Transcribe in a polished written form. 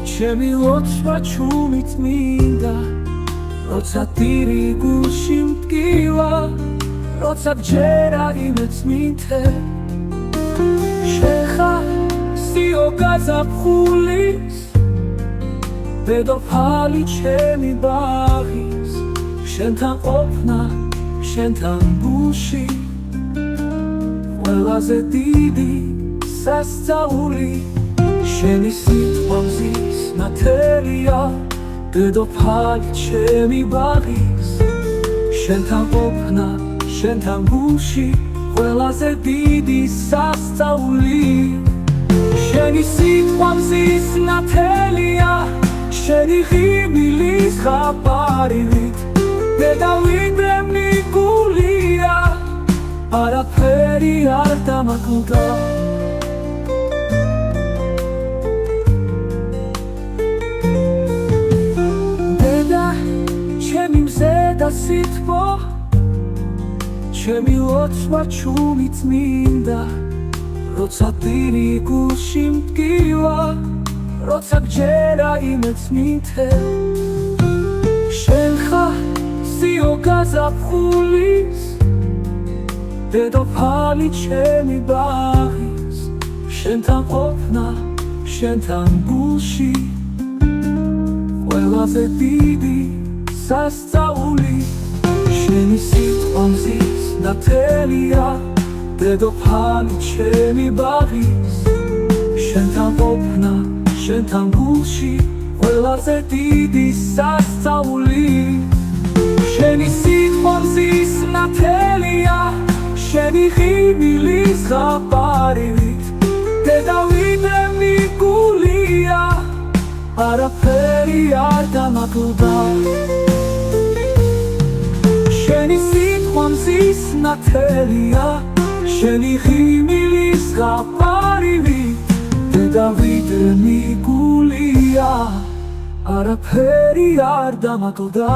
ჩემი ლოცვა ჩუმით მინდა როცა ტირი გულში მტკივა როცა გჯერა იმეც მინთე შეხა სიო გაზაფხულის დედოფალი ჩემი ბაღის შენთან ყოფნა შენთან გულში ყველაზე დიდი სასწაული შენი სიტყვა მზის ნათელია დედოფალი ჩემი ბაღის შენთან ყოფნა შენთან გულში ყველაზე დიდი სასწაული შენი სიტყვა მზის ნათელია შენი ღიმილის ხაბარით დედავიდრე მიგულია არაფერი არ დამაკლდა დედა ჩემი მზე და სითბო ჩემი ლოცვა ჩუმით მინდა როცა ტირი გულში მტკივა როცა გჯერა იმეც მინთე შენ ხარ სიო გაზაფხულის დედოფალი ჩემი ბაღის შენთან ყოფნა შენთან გულში ყველაზე დიდი სასწაული შენი სიტყვა მზის ნათელია დედოფალი ჩემი ბაღის შენთან ყოფნა შენთან გულში ყველაზე დიდი სასწაული შენი სიტყვა მზის ნათელია შენი ღიმილის ხაბარით დედავიდრე მიგულია არაფერი არ დამაკლდა შენი სიტყვა მზის ნათელია შენი ღიმილის ხაბარით დედავიდრე მიგულია არაფერი არ დამაკლდა